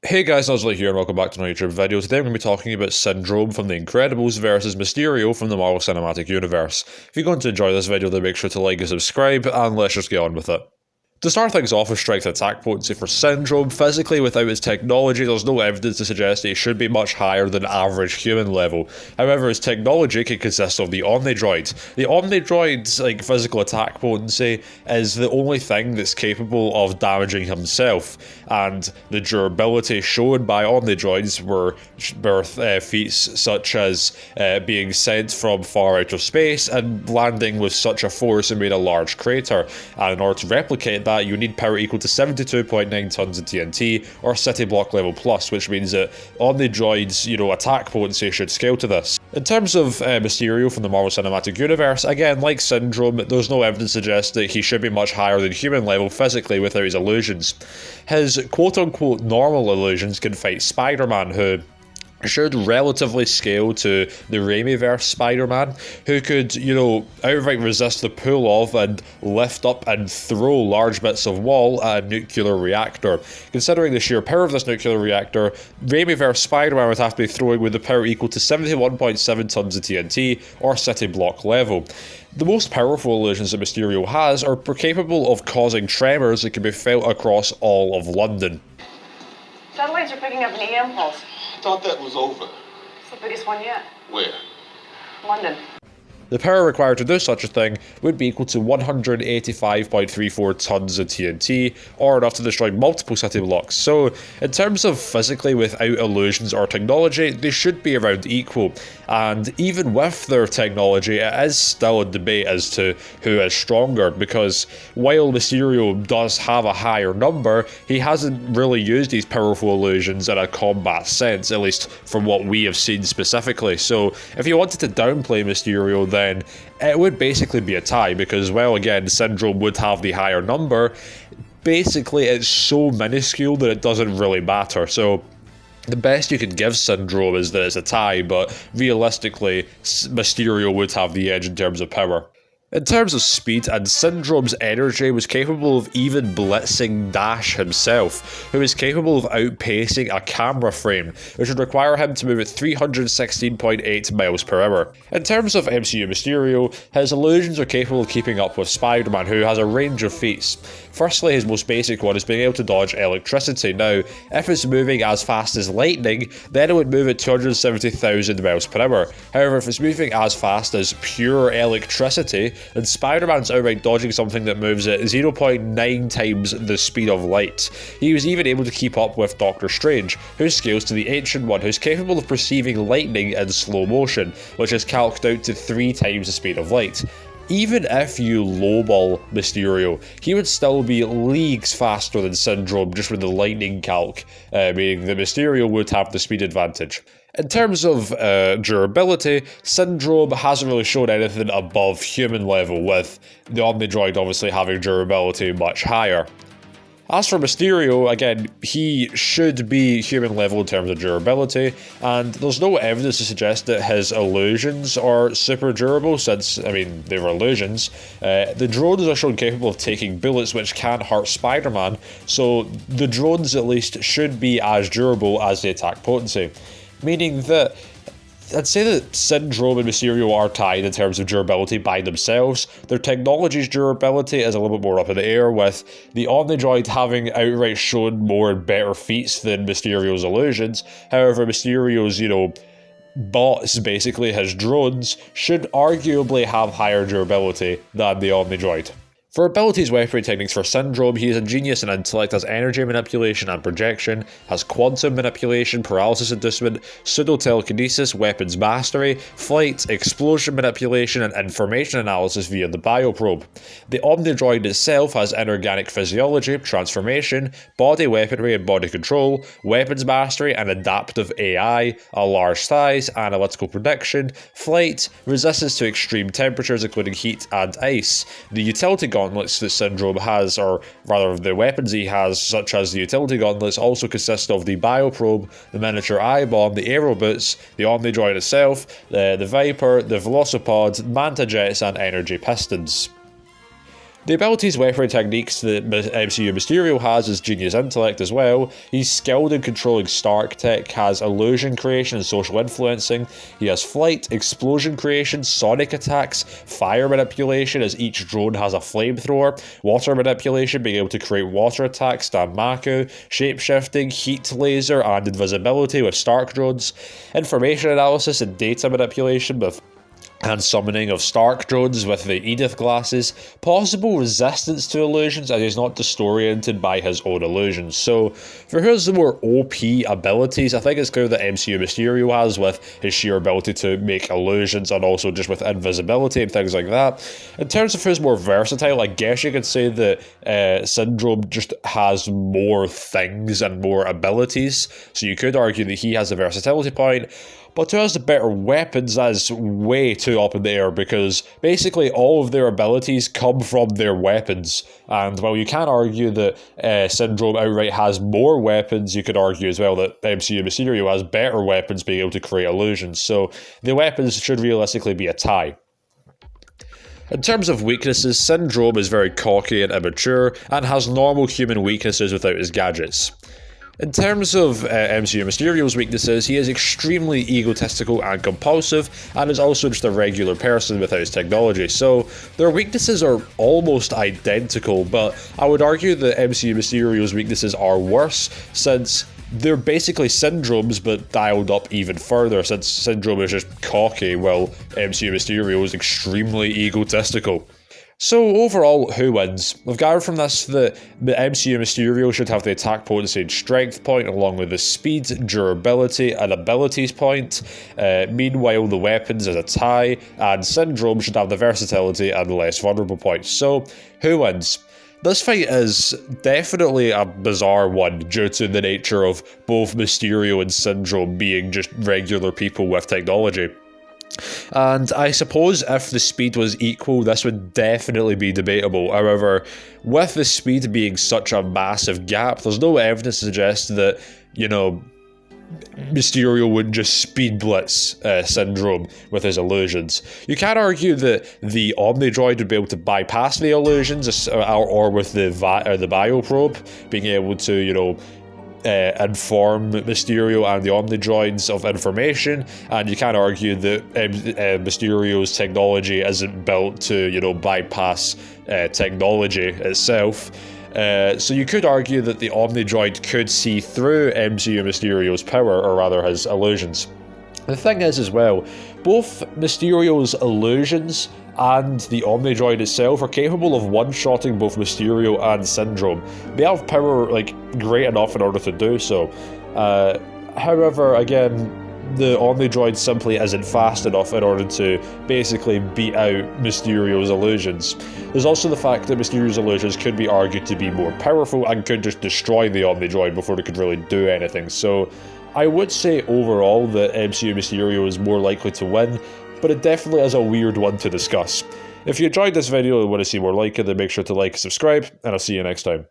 Hey guys, Nuzley here and welcome back to another YouTube video. Today I'm going to be talking about Syndrome from The Incredibles versus Mysterio from the Marvel Cinematic Universe. If you're going to enjoy this video, then make sure to like and subscribe, and let's just get on with it. To start things off with strength attack potency for Syndrome, physically without his technology there's no evidence to suggest that he should be much higher than average human level. However, his technology can consist of the Omnidroid. The Omnidroid's physical attack potency is the only thing that's capable of damaging himself, and the durability shown by Omnidroids were feats such as being sent from far out of space and landing with such a force and made a large crater, and in order to replicate that, you need power equal to 72.9 tons of TNT or city block level plus, which means that Omnidroid's attack potency should scale to this. In terms of Mysterio from the Marvel Cinematic Universe, again, like Syndrome, there's no evidence to suggest that he should be much higher than human level physically without his illusions. His quote-unquote normal illusions can fight Spider-Man, who should relatively scale to the Raimiverse Spider-Man, who could, outright resist the pull of and lift up and throw large bits of wall at a nuclear reactor. Considering the sheer power of this nuclear reactor, Raimiverse Spider-Man would have to be throwing with the power equal to 71.7 tons of TNT or city block level. The most powerful illusions that Mysterio has are capable of causing tremors that can be felt across all of London. Satellites are picking up an EM pulse. I thought that was over. It's the biggest one yet. Where? London. The power required to do such a thing would be equal to 185.34 tons of TNT, or enough to destroy multiple city blocks. So, in terms of physically without illusions or technology, they should be around equal. And even with their technology, it is still a debate as to who is stronger, because while Mysterio does have a higher number, he hasn't really used these powerful illusions in a combat sense, at least from what we have seen specifically. So, if you wanted to downplay Mysterio, then it would basically be a tie, because, well, again, Syndrome would have the higher number. Basically, it's so minuscule that it doesn't really matter. So the best you can give Syndrome is that it's a tie, but realistically, Mysterio would have the edge in terms of power. In terms of speed, and Syndrome's energy was capable of even blitzing Dash himself, who is capable of outpacing a camera frame, which would require him to move at 316.8 miles per hour. In terms of MCU Mysterio, his illusions are capable of keeping up with Spider-Man, who has a range of feats. Firstly, his most basic one is being able to dodge electricity. Now, if it's moving as fast as lightning, then it would move at 270,000 miles per hour. However, if it's moving as fast as pure electricity, and Spider-Man's outright dodging something that moves at 0.9 times the speed of light. He was even able to keep up with Doctor Strange, who scales to the Ancient One, who's capable of perceiving lightning in slow motion, which is calced out to 3 times the speed of light. Even if you lowball Mysterio, he would still be leagues faster than Syndrome just with the lightning calc, meaning that Mysterio would have the speed advantage. In terms of durability, Syndrome hasn't really shown anything above human level, with the Omnidroid obviously having durability much higher. As for Mysterio, again, he should be human level in terms of durability, and there's no evidence to suggest that his illusions are super durable, since, they were illusions. The drones are shown capable of taking bullets, which can hurt Spider-Man, so the drones at least should be as durable as the attack potency. Meaning that I'd say that Syndrome and Mysterio are tied in terms of durability by themselves. Their technology's durability is a little bit more up in the air, with the Omnidroid having outright shown more and better feats than Mysterio's illusions. However, Mysterio's, bots, basically his drones, should arguably have higher durability than the Omnidroid. For abilities, weaponry techniques for Syndrome, he is ingenious in intellect, has energy manipulation and projection, has quantum manipulation, paralysis inducement, pseudo-telekinesis, weapons mastery, flight, explosion manipulation, and information analysis via the bioprobe. The Omnidroid itself has inorganic physiology, transformation, body weaponry and body control, weapons mastery and adaptive AI, a large size, analytical prediction, flight, resistance to extreme temperatures including heat and ice. The utility gauntlets that Syndrome has, or rather the weapons he has, such as the utility gauntlets, also consist of the bioprobe, the miniature eye bomb, the aero boots, the Omnidroid itself, the Viper, the Velocipod, manta jets and energy pistons. The abilities, weaponry, techniques that MCU Mysterio has is genius intellect as well. He's skilled in controlling Stark tech, has illusion creation and social influencing. He has flight, explosion creation, sonic attacks, fire manipulation as each drone has a flamethrower, water manipulation, being able to create water attacks, Danmaku, shapeshifting, heat laser and invisibility with Stark drones, information analysis and data manipulation with and summoning of Stark drones with the Edith glasses, possible resistance to illusions as he's not disoriented by his own illusions. So for his more OP abilities, I think it's clear that MCU Mysterio has with his sheer ability to make illusions and also just with invisibility and things like that. In terms of his more versatile, I guess you could say that Syndrome just has more things and more abilities, so you could argue that he has a versatility point. But to us, the better weapons, that's way too up in the air, because basically all of their abilities come from their weapons. And while you can argue that Syndrome outright has more weapons, you could argue as well that MCU Mysterio has better weapons being able to create illusions. So the weapons should realistically be a tie. In terms of weaknesses, Syndrome is very cocky and immature, and has normal human weaknesses without his gadgets. In terms of MCU Mysterio's weaknesses, he is extremely egotistical and compulsive, and is also just a regular person without his technology, so their weaknesses are almost identical, but I would argue that MCU Mysterio's weaknesses are worse, since they're basically Syndromes, but dialed up even further, since Syndrome is just cocky, while MCU Mysterio is extremely egotistical. So overall, who wins? We've gathered from this that the MCU Mysterio should have the attack potency and strength point, along with the speed, durability and abilities point. Meanwhile, the weapons is a tie, and Syndrome should have the versatility and the less vulnerable points. So who wins? This fight is definitely a bizarre one due to the nature of both Mysterio and Syndrome being just regular people with technology. And I suppose if the speed was equal, this would definitely be debatable. However, with the speed being such a massive gap, there's no evidence to suggest that, Mysterio would just speed blitz Syndrome with his illusions. You can argue that the Omnidroid would be able to bypass the illusions, or with the bioprobe, being able to, inform Mysterio and the Omnidroids of information, and you can argue that Mysterio's technology isn't built to, bypass technology itself. So you could argue that the Omnidroid could see through MCU Mysterio's power, or rather his illusions. The thing is as well, both Mysterio's illusions and the Omnidroid itself are capable of one-shotting both Mysterio and Syndrome. They have power, great enough in order to do so. However, again, the Omnidroid simply isn't fast enough in order to basically beat out Mysterio's illusions. There's also the fact that Mysterio's illusions could be argued to be more powerful and could just destroy the Omnidroid before it could really do anything. So I would say overall that MCU Mysterio is more likely to win, but it definitely is a weird one to discuss. If you enjoyed this video and want to see more like it, then make sure to like and subscribe, and I'll see you next time.